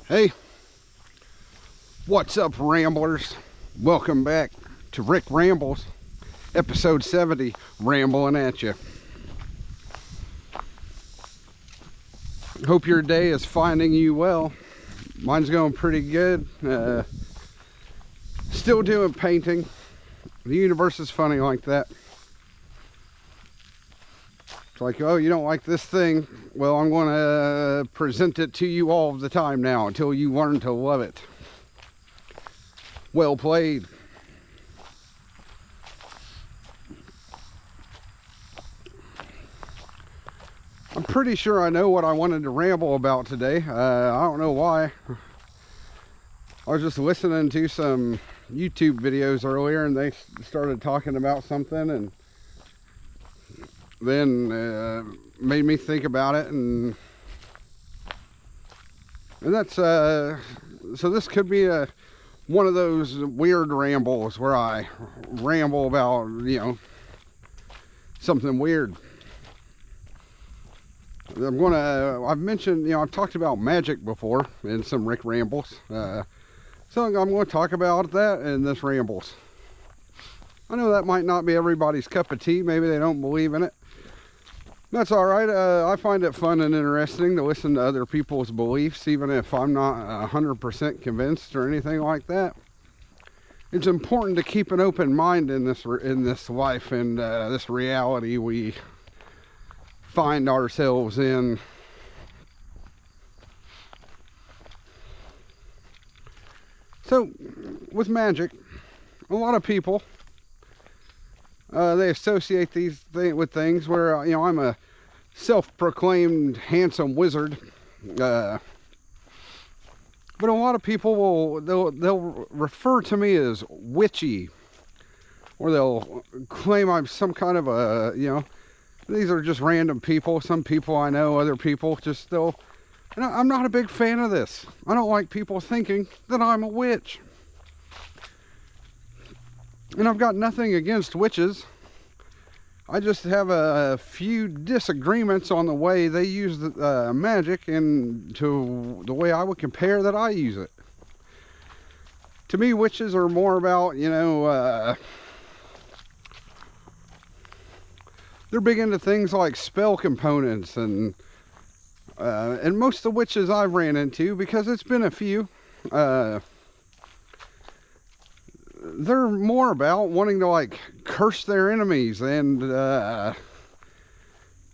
Hey, what's up, Ramblers? Welcome back to Rick Rambles, episode 70, rambling at you. Hope your day is finding you well. Mine's going pretty good. Still doing painting. The universe is funny like that. It's like, oh, you don't like this thing? Well, I'm going to present it to you all the time now until you learn to love it. Well played. I'm pretty sure I know what I wanted to ramble about today. I don't know why. I was just listening to some YouTube videos earlier and they started talking about something and then made me think about it, and that's so this could be one of those weird rambles where I ramble about, something weird. I've mentioned, I've talked about magic before in some Rick Rambles, so I'm going to talk about that in this Rambles. I know that might not be everybody's cup of tea. Maybe they don't believe in it. That's all right. I find it fun and interesting to listen to other people's beliefs, even if I'm not 100% convinced or anything like that. It's important to keep an open mind in this life and this reality we find ourselves in. So, with magic, a lot of people they associate with things where I'm a self-proclaimed handsome wizard, but a lot of people they'll refer to me as witchy, or they'll claim I'm some kind of a these are just random people. Some people I know, other people just I'm not a big fan of this. I don't like people thinking that I'm a witch. And I've got nothing against witches. I just have a few disagreements on the way they use magic and to the way I would compare that I use it. To me, witches are more about, they're big into things like spell components and most of the witches I've ran into, because it's been a few, they're more about wanting to curse their enemies and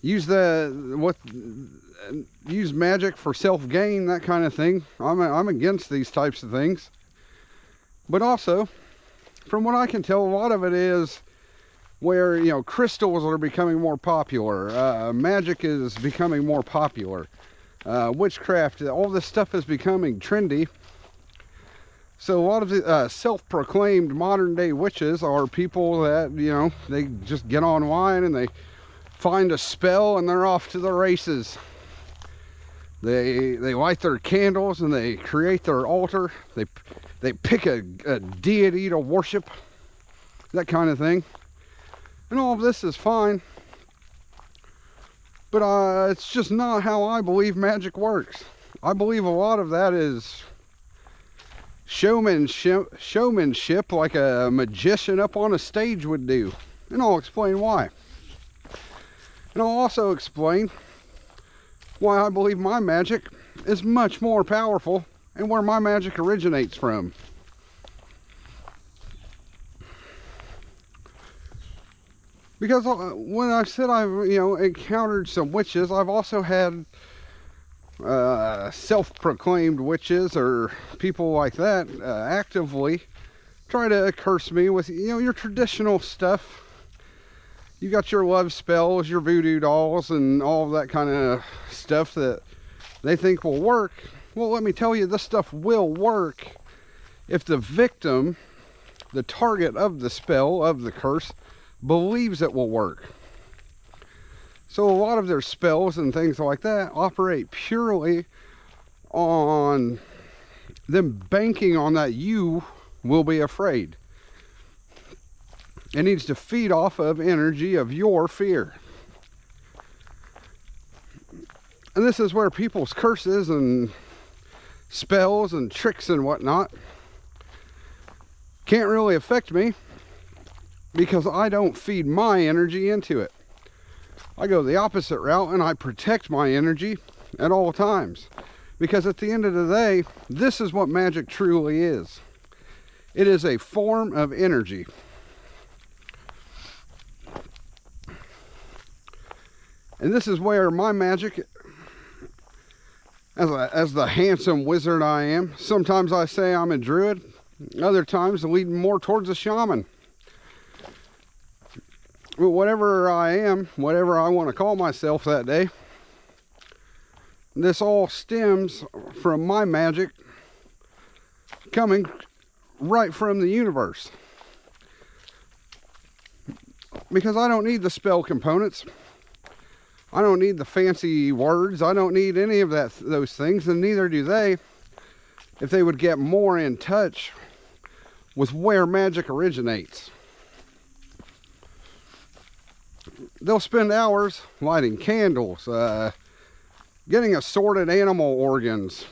use magic for self-gain, that kind of thing. I'm against these types of things. But also, from what I can tell, a lot of it is where crystals are becoming more popular. Magic is becoming more popular. Witchcraft, all this stuff is becoming trendy. So a lot of the self-proclaimed modern-day witches are people that, they just get online and they find a spell and they're off to the races. They light their candles and they create their altar. They pick a deity to worship, that kind of thing. And all of this is fine. But it's just not how I believe magic works. I believe a lot of that is showmanship like a magician up on a stage would do. And I'll explain why. And I'll also explain why I believe my magic is much more powerful and where my magic originates from. Because when I said I've encountered some witches, I've also had self-proclaimed witches or people like that actively try to curse me with your traditional stuff. You got your love spells, your voodoo dolls, and all of that kind of stuff that they think will work. Well, let me tell you, this stuff will work if the victim, the target of the spell, of the curse, believes it will work. So a lot of their spells and things like that operate purely on them banking on that you will be afraid. It needs to feed off of energy of your fear. And this is where people's curses and spells and tricks and whatnot can't really affect me, because I don't feed my energy into it. I go the opposite route, and I protect my energy at all times. Because at the end of the day, this is what magic truly is. It is a form of energy. And this is where my magic, as the handsome wizard I am, sometimes I say I'm a druid, other times leading more towards a shaman. But whatever I am, whatever I want to call myself that day, this all stems from my magic coming right from the universe. Because I don't need the spell components. I don't need the fancy words. I don't need any of those things, and neither do they, if they would get more in touch with where magic originates. They'll spend hours lighting candles, getting assorted animal organs,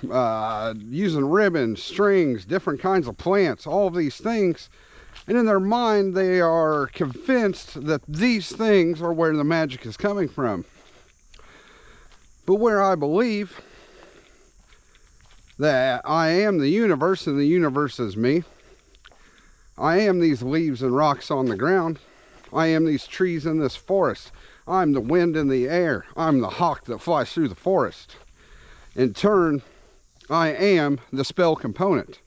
using ribbons, strings, different kinds of plants, all of these things. And in their mind, they are convinced that these things are where the magic is coming from. But where I believe that I am the universe and the universe is me, I am these leaves and rocks on the ground, I am these trees in this forest, I'm the wind in the air, I'm the hawk that flies through the forest. In turn, I am the spell component.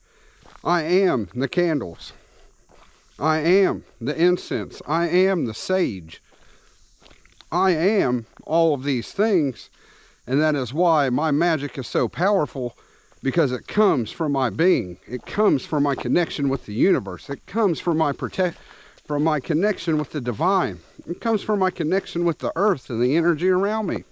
I am the candles. I am the incense. I am the sage. I am all of these things, and that is why my magic is so powerful, because it comes from my being. It comes from my connection with the universe. It comes from my connection with the divine. It comes from my connection with the earth and the energy around me.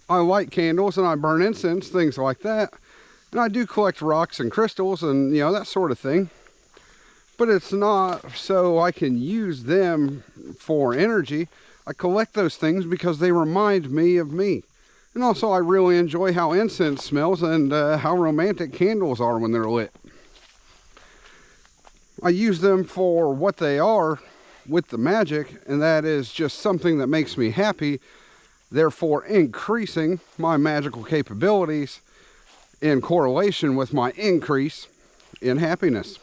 I light candles and I burn incense, things like that. And I do collect rocks and crystals and, that sort of thing. But it's not so I can use them for energy. I collect those things because they remind me of me. And also I really enjoy how incense smells and how romantic candles are when they're lit. I use them for what they are with the magic, and that is just something that makes me happy, therefore increasing my magical capabilities in correlation with my increase in happiness.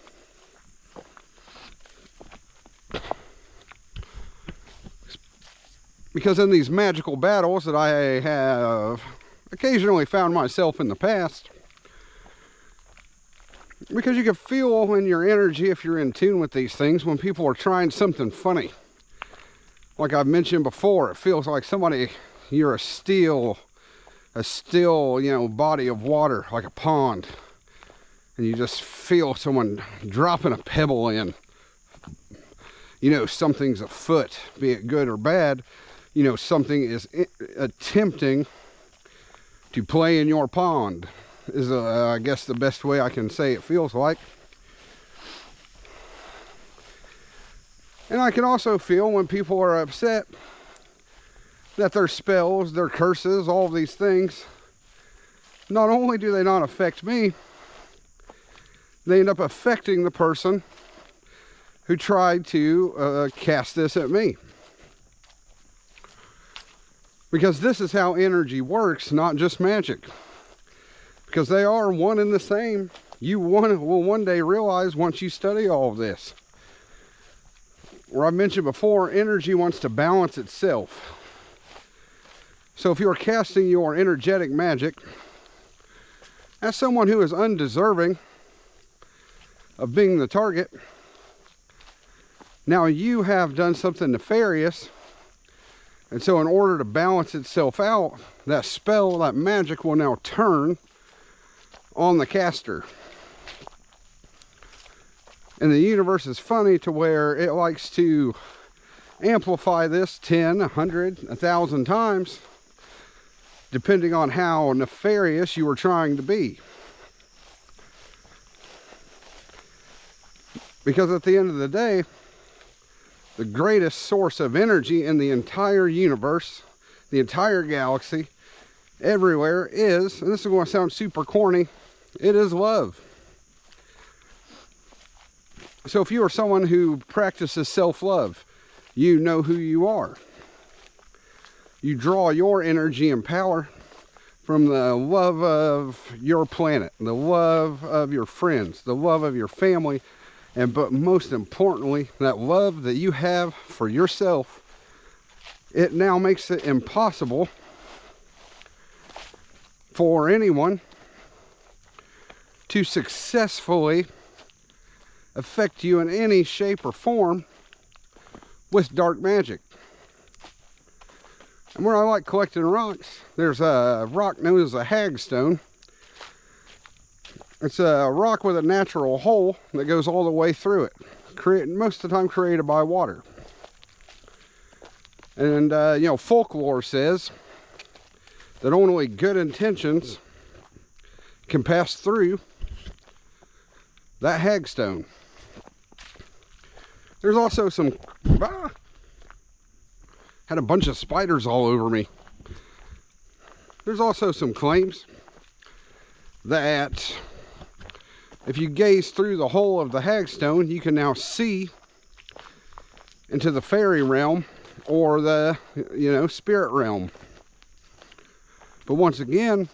Because in these magical battles that I have occasionally found myself in the past, because you can feel in your energy, if you're in tune with these things, when people are trying something funny. Like I've mentioned before, it feels like you're a still, body of water, like a pond. And you just feel someone dropping a pebble in. Something's afoot, be it good or bad. Something is attempting to play in your pond. Is I guess the best way I can say it feels like. And I can also feel when people are upset that their spells, their curses, all of these things, not only do they not affect me, they end up affecting the person who tried to cast this at me. Because this is how energy works, not just magic. Because they are one and the same. You will one day realize once you study all of this. Where I mentioned before, energy wants to balance itself. So if you're casting your energetic magic as someone who is undeserving of being the target, now you have done something nefarious. And so in order to balance itself out, that spell, that magic will now turn on the caster. And the universe is funny to where it likes to amplify this 10, 100, 1,000 times, depending on how nefarious you are trying to be. Because at the end of the day, the greatest source of energy in the entire universe, the entire galaxy, everywhere is, and this is going to sound super corny, it is love. So if you are someone who practices self-love, you know who you are. You draw your energy and power from the love of your planet, the love of your friends, the love of your family, and but most importantly, that love that you have for yourself. It now makes it impossible for anyone to successfully affect you in any shape or form with dark magic. And where I like collecting rocks, there's a rock known as a hagstone. It's a rock with a natural hole that goes all the way through it, most of the time created by water. And you know, folklore says that only good intentions can pass through that hagstone. There's also some had a bunch of spiders all over me. There's also some claims that if you gaze through the hole of the hagstone, you can now see into the fairy realm or the, you know, spirit realm. But once again,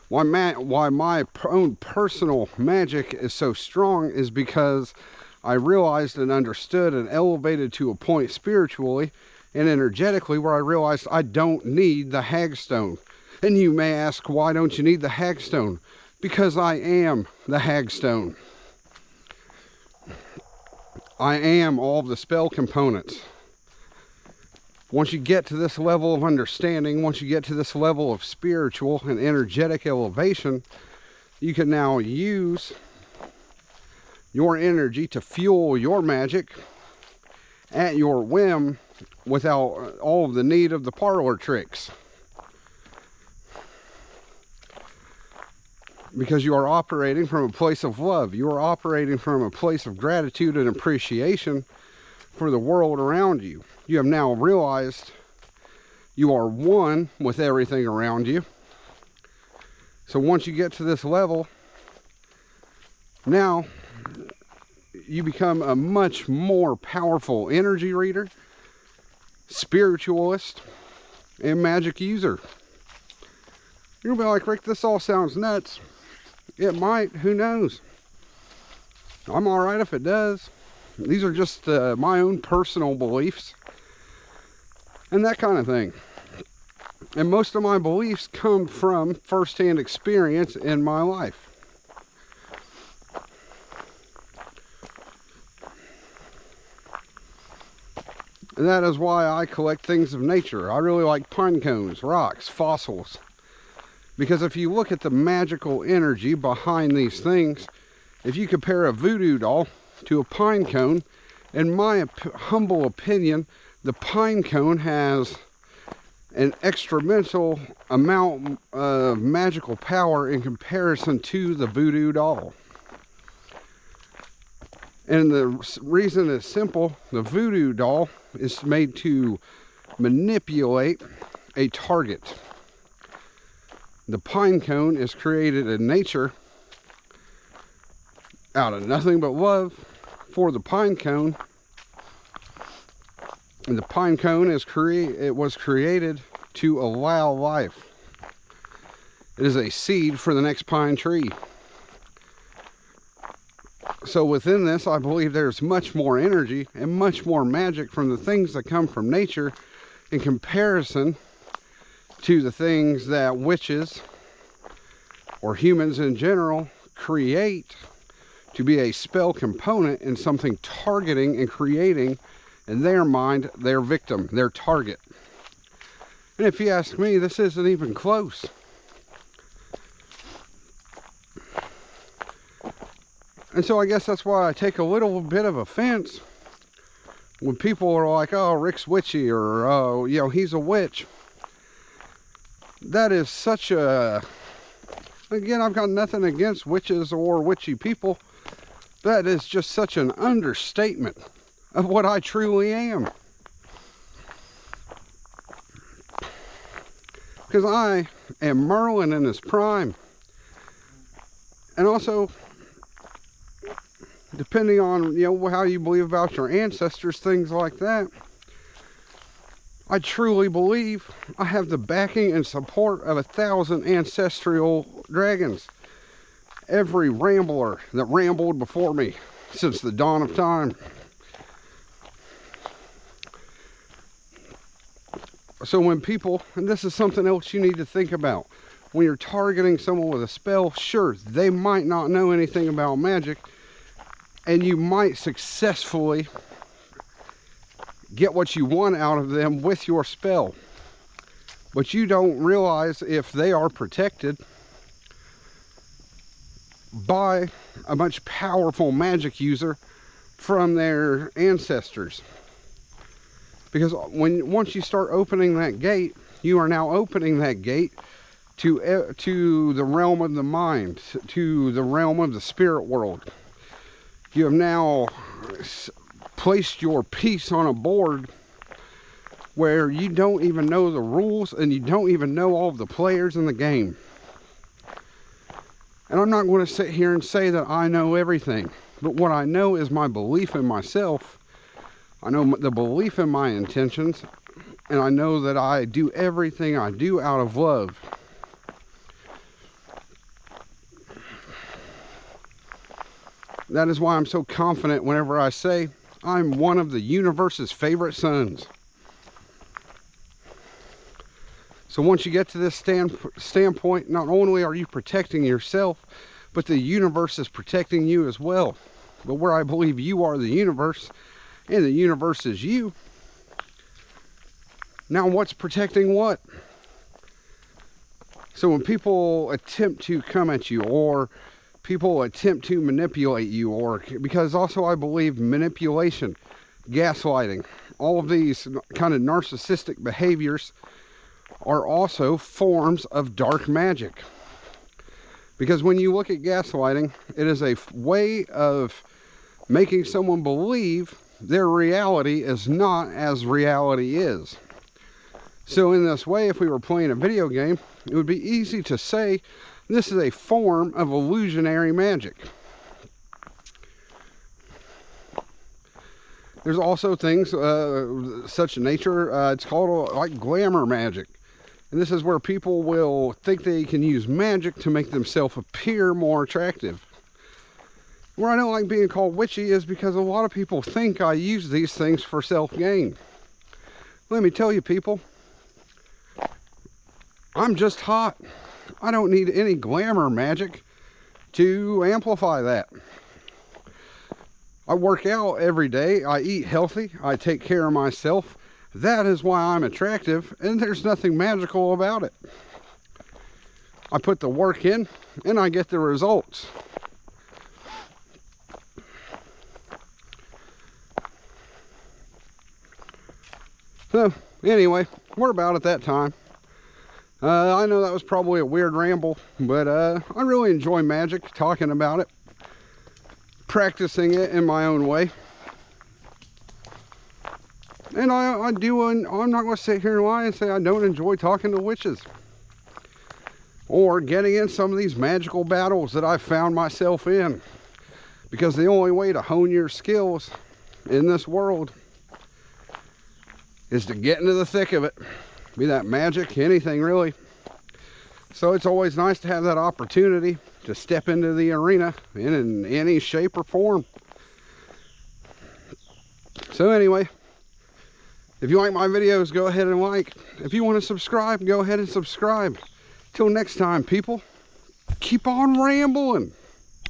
why my own personal magic is so strong is because I realized and understood and elevated to a point spiritually and energetically where I realized I don't need the hagstone. And you may ask, why don't you need the hagstone? Because I am the hagstone. I am all of the spell components. Once you get to this level of understanding, once you get to this level of spiritual and energetic elevation, you can now use your energy to fuel your magic at your whim without all of the need of the parlor tricks. Because you are operating from a place of love. You are operating from a place of gratitude and appreciation for the world around you. You have now realized you are one with everything around you. So once you get to this level, now you become a much more powerful energy reader, spiritualist, and magic user. You'll be like, Rick, this all sounds nuts. It might, who knows? I'm all right if it does. These are just my own personal beliefs and that kind of thing. And most of my beliefs come from first-hand experience in my life. And that is why I collect things of nature. I really like pine cones, rocks, fossils. Because if you look at the magical energy behind these things, if you compare a voodoo doll to a pine cone, in my humble opinion, the pine cone has an exponential amount of magical power in comparison to the voodoo doll. And the reason is simple. The voodoo doll is made to manipulate a target. The pine cone is created in nature out of nothing but love for the pine cone. And the pine cone was created to allow life. It is a seed for the next pine tree. So within this, I believe there's much more energy and much more magic from the things that come from nature in comparison to the things that witches or humans in general create to be a spell component in something targeting and creating in their mind their victim, their target. And if you ask me, this isn't even close. And so I guess that's why I take a little bit of offense when people are like, oh, Rick's witchy, or, oh, you know, he's a witch. That is such a... Again, I've got nothing against witches or witchy people. That is just such an understatement of what I truly am. because I am Merlin in his prime. And also, depending on, you know, how you believe about your ancestors, things like that, I truly believe I have the backing and support of 1,000 ancestral dragons. Every rambler that rambled before me since the dawn of time. So when people, and this is something else you need to think about, when you're targeting someone with a spell, sure, they might not know anything about magic, and you might successfully get what you want out of them with your spell. But you don't realize if they are protected by a much powerful magic user from their ancestors. Because once you start opening that gate, you are now opening that gate to the realm of the mind, to the realm of the spirit world. You have now placed your piece on a board where you don't even know the rules and you don't even know all of the players in the game. And I'm not going to sit here and say that I know everything, but what I know is my belief in myself. I know the belief in my intentions, and I know that I do everything I do out of love. That is why I'm so confident whenever I say I'm one of the universe's favorite sons. So once you get to this standpoint, not only are you protecting yourself, but the universe is protecting you as well. But where I believe you are the universe, and the universe is you, now what's protecting what? So when people attempt to come at you, or people attempt to manipulate you, or because also I believe manipulation, gaslighting, all of these kind of narcissistic behaviors are also forms of dark magic. Because when you look at gaslighting, it is a way of making someone believe their reality is not as reality is. So in this way, if we were playing a video game, it would be easy to say this is a form of illusionary magic. There's also things such nature, it's called like glamour magic. And this is where people will think they can use magic to make themselves appear more attractive. Where I don't like being called witchy is because a lot of people think I use these things for self-gain. Let me tell you, people, I'm just hot. I don't need any glamour magic to amplify that. I work out every day. I eat healthy. I take care of myself. That is why I'm attractive, and there's nothing magical about it. I put the work in, and I get the results. So, anyway, we're about at that time. I know that was probably a weird ramble, but I really enjoy magic, talking about it, practicing it in my own way. And I do, and I'm not going to sit here and lie and say I don't enjoy talking to witches. Or getting in some of these magical battles that I found myself in. Because the only way to hone your skills in this world is to get into the thick of it. Be that magic, anything really. So it's always nice to have that opportunity to step into the arena in any shape or form. So anyway, if you like my videos, go ahead and like. If you want to subscribe, go ahead and subscribe. Till next time, people, keep on rambling.